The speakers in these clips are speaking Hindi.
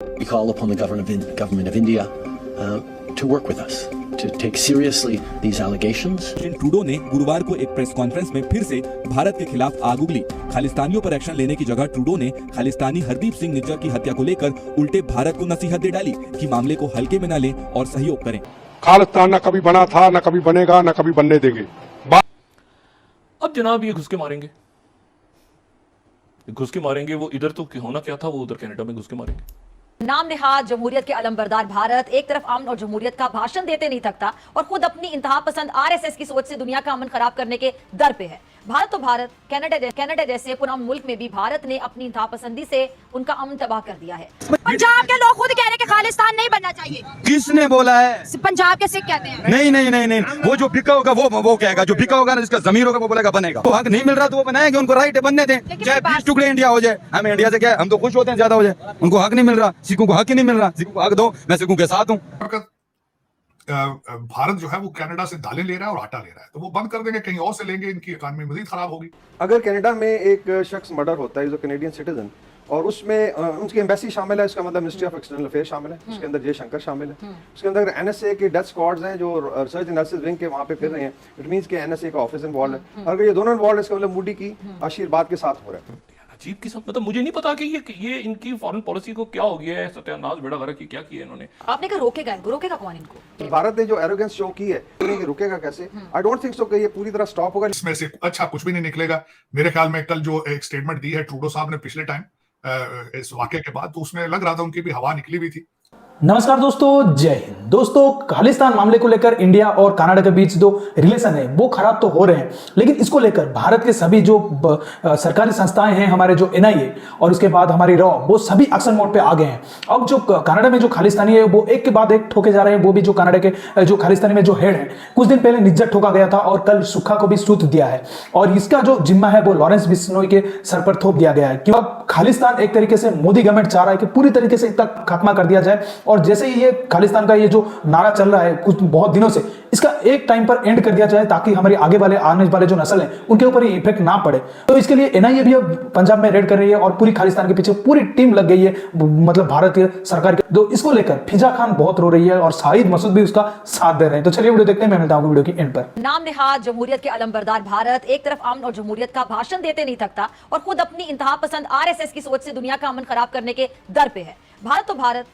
We call upon the government of India to work with us, to take seriously these allegations. Trudeau ने गुरुवार को एक प्रेस कॉन्फ्रेंस में फिर से भारत के खिलाफ आग उगली। खालिस्तानियों पर एक्शन लेने की जगह ट्रूडो ने खालिस्तानी हरदीप सिंह निज्जर की हत्या को लेकर उल्टे भारत को नसीहत दे डाली कि मामले को हल्के में न लें और सहयोग करें। खालिस्तान न कभी बना था, न कभी बनेगा, न कभी बनने देंगे। अब जनाब ये घुस के मारेंगे, वो इधर तो होना क्या था, वो उधर कनाडा में घुस के मारेंगे। नाम नेहाद जमहूरियत के अलंबरदार भारत एक तरफ अमन और जमहूरियत का भाषण देते नहीं थकता और खुद अपनी इंतहा पसंद आरएसएस की सोच से दुनिया का अमन खराब करने के दर पे है। भारत तो भारत, कनाडा जैसे पुराने मुल्क में भी भारत ने अपनी इंतहा पसंदी से उनका अमन तबाह कर दिया है। पंजाब के लोग खुद कह रहे हैं कि खालिस्तान नहीं बनना चाहिए। किसने बोला है? पंजाब के सिख कहते हैं। नहीं, वो जो बिका होगा वो कहेगा, जो बिका होगा ना, जिसका जमीर होगा वो बोलेगा बनेगा। तो हक नहीं मिल रहा तो वो बनाएंगे, उनको राइट है, बनने दें। चाहे 20 टुकड़े इंडिया हो जाए, हमें इंडिया से क्या है, हम तो खुश होते हैं ज्यादा हो जाए। उनको हक नहीं मिल रहा, सिखों को हक ही नहीं मिल रहा। सिखों को हक दो, मैं सिखों के साथ हूँ। भारत जो है वो कनाडा से दालें ले रहा है और आटा ले रहा है, तो वो बंद कर देंगे, कहीं और से लेंगे, इनकी इकॉनमी मजीद खराब होगी। अगर कनाडा में एक शख्स मर्डर होता है, जो कैनेडियन सिटीजन, और उसमें उसकी एम्बेसी शामिल है, उसका मतलब मिनिस्ट्री ऑफ एक्सटर्नल अफेयर शामिल है, उसके अंदर जयशंकर शामिल है, उसके अंदर एनएसए के डेथ स्क्वाड्स हैं जो रिसर्च एनालिसिस विंग के वहाँ पे फिर रहे हैं। इट मींस कि एनएसए का ऑफिस इन्वॉल्व है। अगर ये दोनों इन्वॉल्व है, इसका मतलब मोदी की आशीर्वाद के साथ हो रहा है। अजीब किस्म, मतलब मुझे नहीं पता कि ये इनकी फॉरेन पॉलिसी को क्या हो गया है, सत्यानाश बेड़ा गर्क की क्या किया इन्होंने। आपने कहा रोकेगा कौन इनको? भारत ने जो एरोगेंस शो की है, रुकेगा कैसे? आई डोंट थिंक सो कि ये पूरी तरह स्टॉप होगा। इसमें से अच्छा कुछ भी नहीं निकलेगा मेरे ख्याल में। कल जो एक स्टेटमेंट दी है ट्रूडो साहब ने पिछले टाइम इस वाकये के बाद, तो उसमें लग रहा था उनकी भी हवा निकली हुई थी। नमस्कार दोस्तों, जय हिंद। दोस्तों, खालिस्तान मामले को लेकर इंडिया और कनाडा के बीच जो रिलेशन है वो खराब तो हो रहे हैं, लेकिन इसको लेकर भारत के सभी जो सरकारी संस्थाएं हैं, हमारे जो एनआईए और उसके बाद हमारी रॉ, वो सभी एक्शन मोड पे आ गए हैं। अब जो कनाडा में जो खालिस्तानी है वो एक के बाद एक ठोके जा रहे हैं। वो भी जो कनाडा के जो खालिस्तानी में जो हेड है, कुछ दिन पहले निज्जर ठोका गया था और कल सुक्खा को भी सूत दिया है, और इसका जो जिम्मा है वो लॉरेंस बिश्नोई के सर पर थोप दिया गया है। क्यों? खालिस्तान एक तरीके से मोदी गवर्नमेंट चाह रहा है कि पूरी तरीके से इसका खात्मा कर दिया जाए, और जैसे ही ये खालिस्तान का ये जो नारा चल रहा है कुछ बहुत दिनों से, इसका एक टाइम पर एंड कर दिया जाए ताकि हमारे आगे वाले आने वाले जो नस्ल हैं उनके ऊपर ये इफेक्ट ना पड़े। तो इसके लिए एनआईए भी अब पंजाब में रेड कर रही है और पूरी खालिस्तान के पीछे पूरी टीम लग गई है, मतलब भारत के सरकार के। तो इसको लेकर फिजा खान बहुत रो रही है और शाहिद मसूद भी उसका साथ दे रहे हैं। तो चलिए वीडियो देखते हैं, मैं मिलता हूं वीडियो की एंड पर। नाम नेहाद जमहूरियत के अलंबरदार भारत एक तरफ अमन और जमहूरियत का भाषण देते नहीं थकता और खुद अपनी इंतहा पसंद आरएसएस की सोच से दुनिया का अमन खराब करने के दर पे है। भारत तो भारत,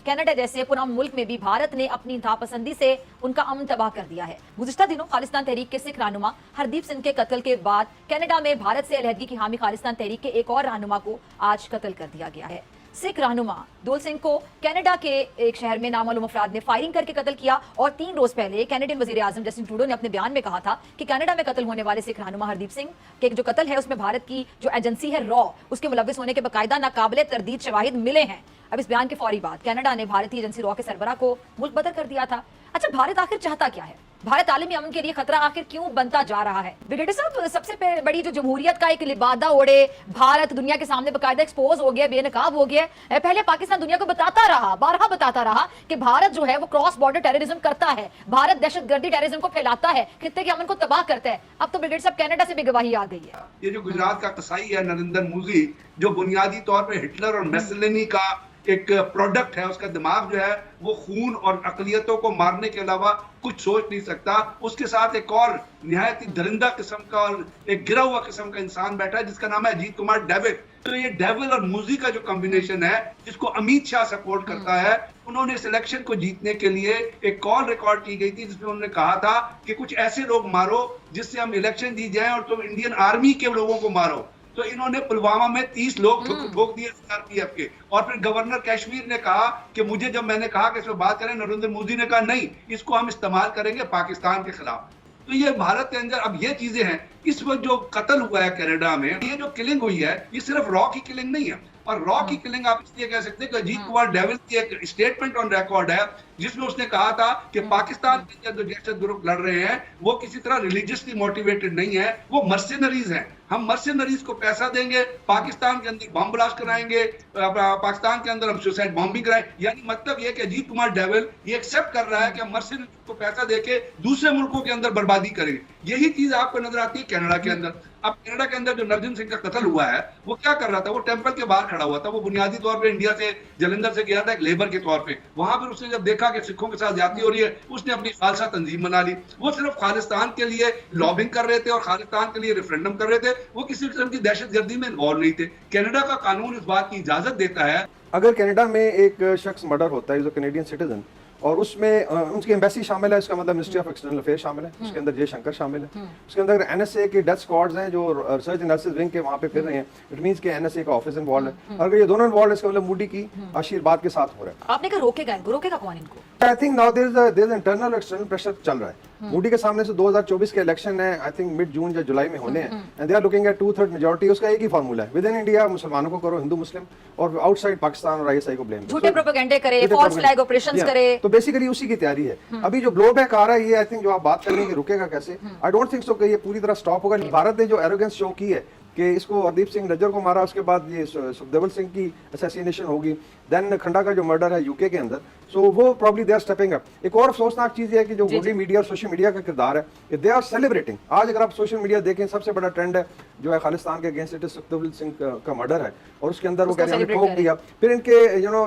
कनाडा जैसे पुराने मुल्क में भी भारत ने अपनी इंतहा पसंदी से उनका अमन तबाह कर दिया है। गुज़िश्ता दिनों खालिस्तान तहरीक के सिख रहनुमा हरदीप सिंह के कत्ल के बाद कनाडा में भारत से अलहदगी की हामी खालिस्तान तहरीक के एक और रहनुमा को आज कत्ल कर दिया गया है। सिख रहनुमा दोल सिंह को कनाडा के एक शहर में नामालूम अफराद ने फायरिंग करके कत्ल किया, और 3 रोज पहले कैनेडियन वजीर आजम जस्टिन ट्रूडो ने अपने बयान में कहा था कि कनाडा में कत्ल होने वाले सिख रहनुमा हरदीप सिंह के जो कत्ल है उसमें भारत की जो एजेंसी है रॉ, उसके मुलव्विस होने के बाकायदा नाकाबिले तरदीद शवाहिद मिले हैं। अब इस बयान के फौरी बाद कनाडा ने भारतीय एजेंसी रॉ के सरबराह को मुल्क बदर कर दिया था। अच्छा, भारत आखिर चाहता क्या है? भारत आलमी अमन के लिए खतरा आखिर क्यों बनता जा रहा है? ब्रिगेडियर साहब, सबसे बड़ी जो जमहूरियत का एक लिबादा ओढ़े भारत दुनिया के सामने बाकायदा एक्सपोज हो गया, बेनकाब हो गया। पहले पाकिस्तान दुनिया को बारहा बताता रहा कि भारत जो है वो क्रॉस बॉर्डर टेररिज्म करता है, भारत दहशतगर्दी टेररिज्म को फैलाता है, खित्ते के अमन को तबाह करता है। अब तो ब्रिगेडियर साहब कनाडा से भी गवाही आ गई है। ये जो गुजरात का कसाई है नरेंद्र मोदी, जो बुनियादी तौर पर हिटलर और मेसलिनी का एक प्रोडक्ट है, उसका दिमाग जो है वो खून और अकलियतों को मारने के अलावा कुछ सोच नहीं सकता। उसके साथ एक और निहायत ही दरिंदा किस्म का और एक गिरा हुआ किस्म का इंसान बैठा है जिसका नाम है अजीत कुमार डेविड। तो ये डेविल और मूजी का जो कॉम्बिनेशन है, जिसको अमित शाह सपोर्ट करता है, उन्होंने इस इलेक्शन को जीतने के लिए एक कॉल रिकॉर्ड की गई थी जिसमें उन्होंने कहा था कि कुछ ऐसे लोग मारो जिससे हम इलेक्शन जीत जाएं और तुम इंडियन आर्मी के लोगों को मारो। तो इन्होंने पुलवामा में 30 लोग ठोक दिए सीआरपीएफ के। और फिर गवर्नर कश्मीर ने कहा कि जब मैंने कहा कि इसमें बात करें, नरेंद्र मोदी ने कहा नहीं, इसको हम इस्तेमाल करेंगे पाकिस्तान के खिलाफ। तो ये भारत के अंदर अब ये चीजें हैं। इस वक्त जो कत्ल हुआ है कनाडा में, ये जो किलिंग हुई है, ये सिर्फ रॉ की किलिंग नहीं है। और रॉ की किलिंग आप इसलिए कह सकते हैं कि अजीत कुमार डेविल की एक स्टेटमेंट ऑन रिकॉर्ड है जिसमें उसने कहा था कि पाकिस्तान के अंदर जो दहशत ग्रुप लड़ रहे हैं वो किसी तरह रिलीजियसली मोटिवेटेड नहीं है, वो मर्सिनरीज हैं। हम मर्सिनरीज को पैसा देंगे, पाकिस्तान के अंदर बम ब्लास्ट कराएंगे, पाकिस्तान के अंदर हम सुसाइड बॉम्बिंग कराएंगे। यानी मतलब ये कि अजीत कुमार डेविल ये एक्सेप्ट कर रहा है कि हम मर्सिनरीज को पैसा देके दूसरे मुल्कों के अंदर बर्बादी करेंगे। यही चीज आपको नजर आती है कनाडा के अंदर। अब कनाडा के अंदर जो नवजोत सिंह का कत्ल हुआ है, वो क्या कर रहा था? वो टेंपल के बाहर खड़ा हुआ था। वो बुनियादी तौर पे इंडिया से, जलंधर से गया था एक लेबर के तौर पे। वहां पर उसने जब देखा कि सिखों के साथ ज्यादती हो रही है, उसने अपनी खालसा तंजीम बना ली। वो सिर्फ खालिस्तान के लिए लॉबिंग कर रहे थे और खालिस्तान के लिए रेफरेंडम कर रहे थे। वो किसी किस्म की दहशतगर्दी में इन्वॉल्व नहीं थे। कनाडा का कानून इस बात की इजाजत देता है। अगर कनाडा में एक शख्स मर्डर होता है, कैनेडियन सिटीजन, और उसमें उनकी एम्बेसी शामिल है, इसका मतलब मिनिस्ट्री ऑफ एक्सटर्नल अफेयर शामिल है, उसके अंदर जयशंकर शामिल है, उसके अंदर एनएसए के डेथ स्क्वाड्स हैं जो रिसर्च एनालिसिस विंग के वहाँ पे फिर रहे हैं। इट मींस कि एनएसए का ऑफिस इन्वॉल्व है। अगर ये दोनों इन्वॉल्व है, इसका मतलब मोदी की आशीर्वाद के साथ हो रहा है। आपने कहा रोकेगा इनको, रोकेगा कौन इनको? I think now there is internal external pressure चल रहा है। मोदी के सामने से 2024 के इलेक्शन है, आई थिंक मिड जून या जुलाई में होने हैं, and they are looking at 2/3 majority. उसका एक ही फार्मूला है, विद इन इंडिया मुसलमानों को करो, हिंदू मुस्लिम, और आउटसाइड पाकिस्तान और आईएसआई को ब्लेम। झूठे प्रोपेगेंडे करे, फॉल्स फ्लैग ऑपरेशंस करे। तो बेसिकली उसी की तैयारी है। अभी जो ब्लो बैक आ रहा है, ये आई थिंक जो आप बात कर रहे हैं कि रुकेगा कैसे, आई डोंट थिंक सो कि ये पूरी तरह स्टॉप होगा। भारत ने जो एरोगेंस शो की है कि इसको हरदीप सिंह नज्जर को मारा, उसके बाद ये सुखदेवल सिंह की असैसिनेशन होगी, देन खंडा का जो मर्डर है यूके के अंदर, सो वो probably they are stepping up. एक और अफसोसनाक चीज है कि जो मोदी मीडिया और सोशल मीडिया का किरदार है, दे आर सेलिब्रेटिंग। आज अगर आप सोशल मीडिया देखें, सबसे बड़ा ट्रेंड है जो है खालिस्तान के अगेंस्ट, इट इज सुखदेवल सिंह का मर्डर है, और उसके अंदर वो कह रहे हैं ठोक दिया। फिर इनके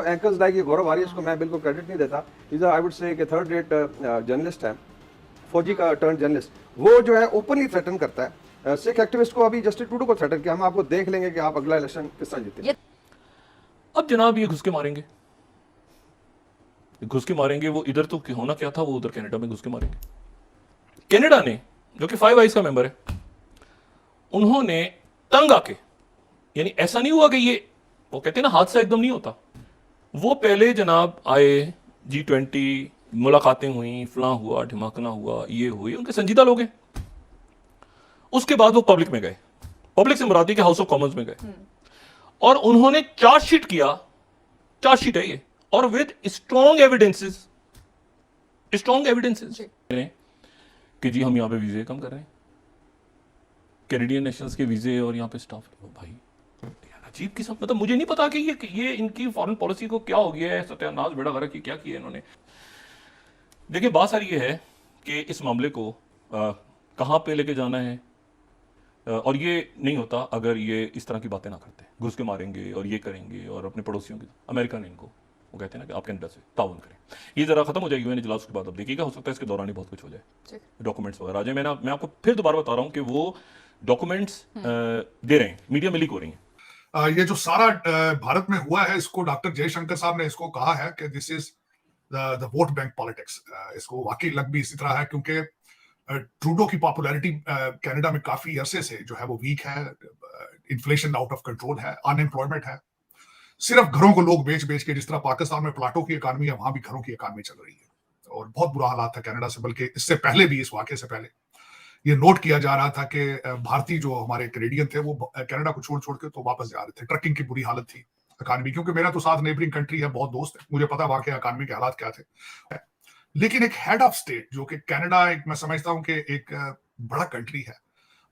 एंकर्स लाइक गौरव आर्य, इसको मैं बिल्कुल क्रेडिट नहीं देता, इज आई वुड से कि थर्ड रेट जर्नलिस्ट है, फौजी का टर्न जर्नलिस्ट, वो जो है ओपनली थ्रेटन करता है सिख एक्टिविस्ट को। अभी जस्टिस ट्रूडो को थ्रेटन किया, हम आपको देख लेंगे कि आप अगला इलेक्शन किस तरह जीते। अब जनाब ये घुस के मारेंगे, घुस के मारेंगे। वो इधर तो होना क्या था, वो उधर कनाडा में घुस के मारेंगे। कनाडा ने, जो कि 5 आइज का मेंबर है, उन्होंने तंग आके, यानी ऐसा नहीं हुआ कि ये, वो कहते हैं ना हादसा एकदम नहीं होता, वो पहले जनाब आए, G20 मुलाकातें हुई, फलां हुआ, ढिमाकना हुआ, ये हुई, उनके संजीदा लोग हैं। उसके बाद वो पब्लिक में गए, पब्लिक से मुराद के हाउस ऑफ कॉमन्स में गए, और उन्होंने चार्जशीट किया, चार्जशीट है ये, और विद स्ट्रॉन्ग एविडेंसेस कि जी हम यहाँ पे वीजे कम कर रहे हैं, कैनेडियन नेशनल्स के वीजे, और यहाँ पे स्टाफ। भाई अजीब किस्म, मतलब मुझे नहीं पता कि ये इनकी फॉरेन पॉलिसी को क्या हो गया है, सत्यानाश बेड़ा गर्क की क्या किया इन्होंने। देखिए बात सारी ये है कि इस मामले को कहाँ पे लेके जाना है, और ये नहीं होता अगर ये इस तरह की बातें ना करते, घुस के मारेंगे और ये करेंगे, और अपने पड़ोसियों की, अमेरिका ने इनको, वो कहते हैं ना कि आप कनाडा से ताउन करें, ये जरा खत्म हो जाए यूएन इजलास के बाद। अब देखिएगा, हो सकता है इसके दौरान ही बहुत कुछ हो जाए, डॉक्यूमेंट्स वगैरह आ जाए। मैं आपको फिर दोबारा बता रहा हूँ कि वो डॉक्यूमेंट्स दे रहे हैं, मीडिया में लीक हो रही हैं। ये जो सारा भारत में हुआ है, इसको डॉक्टर जयशंकर साहब ने इसको कहा है कि this is the vote bank politics. इसको वाकई लग भी इसी तरह है, क्योंकि ट्रूडो की पॉपुलैरिटी कनाडा में काफी अरसे से जो है वो वीक है, इन्फ्लेशन आउट ऑफ कंट्रोल है, अनएम्प्लॉयमेंट है, सिर्फ घरों को लोग बेच बेच के, जिस तरह पाकिस्तान में प्लाटों की इकानमी है, वहां भी घरों की इकानमी चल रही है, और बहुत बुरा हालात था कनाडा से। बल्कि इससे पहले भी, इस वाकये से पहले ये नोट किया जा रहा था कि भारतीय जो हमारे कैनेडियन थे वो कनाडा को छोड़ छोड़ के तो वापस जा रहे थे। ट्रकिंग की बुरी हालत थी इकानमी, क्योंकि मेरा तो साथ नेबरिंग कंट्री है, बहुत दोस्त है, मुझे पता वहां के इकानमी के हालात क्या थे। लेकिन एक हेड ऑफ स्टेट, जो कि कनाडा एक, मैं समझता हूं कि एक बड़ा कंट्री है,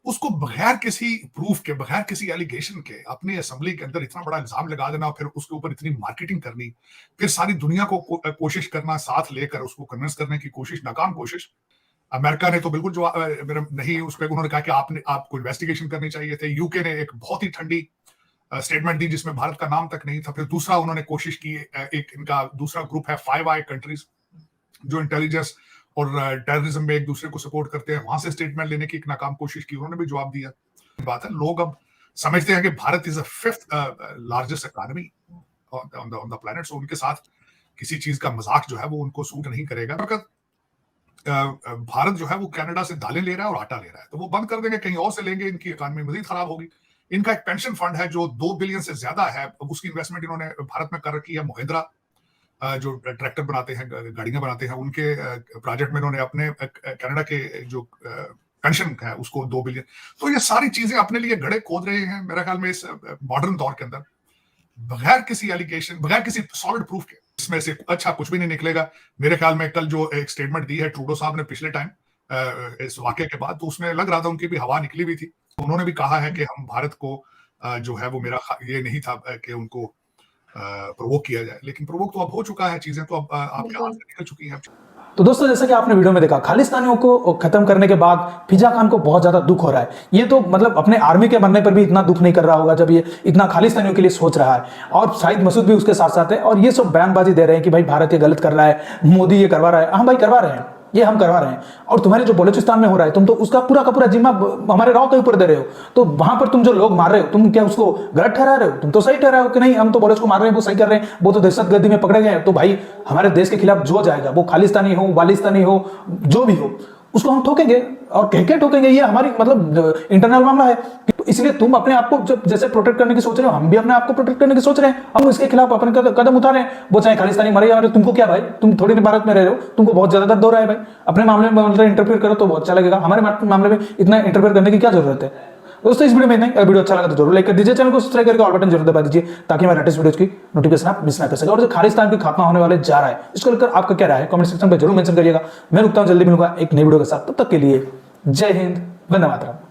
उसको बगैर किसी प्रूफ के, बगैर किसी एलिगेशन के अपनी असेंबली के अंदर इतना बड़ा इल्जाम लगा देना, फिर उसके ऊपर इतनी मार्केटिंग करनी, फिर सारी दुनिया को कोशिश करना, साथ लेकर उसको कन्विंस करने की कोशिश, नाकाम कोशिश। अमेरिका ने तो बिल्कुल जवाब नहीं, उस पर उन्होंने कहा कि आपको इन्वेस्टिगेशन करनी चाहिए थे। यूके ने एक बहुत ही ठंडी स्टेटमेंट दी जिसमें भारत का नाम तक नहीं था। फिर दूसरा उन्होंने कोशिश की, एक इनका दूसरा ग्रुप है 5 आई कंट्रीज, जो इंटेलिजेंस और टेररिज्म में एक दूसरे को सपोर्ट करते हैं, वहां से स्टेटमेंट लेने की एक नाकाम कोशिश की, उन्होंने भी जवाब दिया। बात है, लोग अब समझते हैं कि Bharat is the 5th largest economy on the planet, so उनके साथ किसी चीज का मजाक जो है वो उनको सूट नहीं करेगा। भारत जो है वो कनाडा से दालें ले रहा है और आटा ले रहा है, तो वो बंद कर देंगे, कहीं और से लेंगे, इनकी इकोनॉमी मजीद खराब होगी। इनका एक पेंशन फंड है जो 2 बिलियन से ज्यादा है, उसकी इन्वेस्टमेंट इन्होंने भारत में कर रखी है। महिंद्रा जो ट्रैक्टर बनाते हैं, गाड़ियां बनाते हैं, उनके प्रोजेक्ट में इन्होंने अपने कनाडा के जो पेंशन है उसको 2 बिलियन। तो ये सारी चीजें अपने लिए घड़े खोद रहे हैं मेरे ख्याल में इस मॉडर्न दौर के अंदर, बगैर किसी एलिगेशन, बगैर किसी सॉलिड प्रूफ के। इसमें से अच्छा कुछ भी नहीं निकलेगा मेरे ख्याल में। कल जो एक स्टेटमेंट दी है ट्रूडो साहब ने पिछले टाइम इस वाकये के बाद, तो उसमें लग रहा था उनकी भी हवा निकली हुई थी। उन्होंने भी कहा है कि हम भारत को जो है वो मेरा ये नहीं था कि उनको प्रोवोक किया जाए, लेकिन प्रोवोक तो अब हो चुका है, चीजें तो अब आपके हाथ से निकल चुकी हैं। तो दोस्तों जैसा कि आपने वीडियो में देखा, खालिस्तानियों को खत्म करने के बाद फिजा खान को बहुत ज्यादा दुख हो रहा है। ये तो मतलब अपने आर्मी के मरने पर भी इतना दुख नहीं कर रहा होगा जब ये इतना खालिस्तानियों के लिए सोच रहा है। और शाहिद मसूद भी उसके साथ साथ है और ये सब बयानबाजी दे रहे हैं कि भाई भारत ये गलत कर रहा है, मोदी ये करवा रहा है। हाँ भाई करवा रहे हैं, ये हम करवा रहे हैं। और तुम्हारे जो बलूचिस्तान में हो रहा है, तुम तो उसका पूरा का पूरा जिम्मा हमारे राव के ऊपर दे रहे हो। तो वहां पर तुम जो लोग मार रहे हो, तुम क्या उसको गलत ठहरा रहे हो? तुम तो सही ठहरा हो कि नहीं हम तो बलोच को मार रहे हैं, वो सही कर रहे हैं, वो तो दहशतगर्दी में पकड़े गए। तो भाई हमारे देश के खिलाफ जो जाएगा, वो खालिस्तानी हो, वालिस्तानी हो, जो भी हो, उसको हम ठोकेंगे और कह के ठोकेंगे। ये हमारी मतलब इंटरनल मामला है। तो इसलिए तुम अपने आप को जब जैसे प्रोटेक्ट करने की सोच रहे हो, हम भी अपने आप को प्रोटेक्ट करने की सोच रहे हैं। हम इसके खिलाफ अपने कदम उठा रहे हैं। वो चाहे खालिस्तानी मरे या मरे, तुमको क्या भाई? तुम थोड़ी देर भारत में रह रहे हो, तुमको बहुत ज्यादा दर्द हो रहा है भाई। अपने मामले में मतलब इंटरफेयर करो तो बहुत अच्छा लगेगा। हमारे मामले में इतना इंटरफेयर करने की क्या जरूरत है? दोस्तों इस वीडियो में नहीं, वीडियो अच्छा लगा तो जरूर लाइक कर दीजिए, चैनल को सब्सक्राइब करके ऑल बटन जरूर दबा दीजिए ताकि हमारे लेटेस्ट वीडियोस की नोटिफिकेशन आप मिस ना कर सके। और जो खालिस्तान के खात्मा होने वाले जा रहा है, इसको लेकर आपका क्या राय है कमेंट सेक्शन में जरूर मेंशन करिएगा। मैं रुकता हूं, जल्दी मिलूंगा एक नई वीडियो के साथ। तब तक के लिए जय हिंद, वंदे मातरम।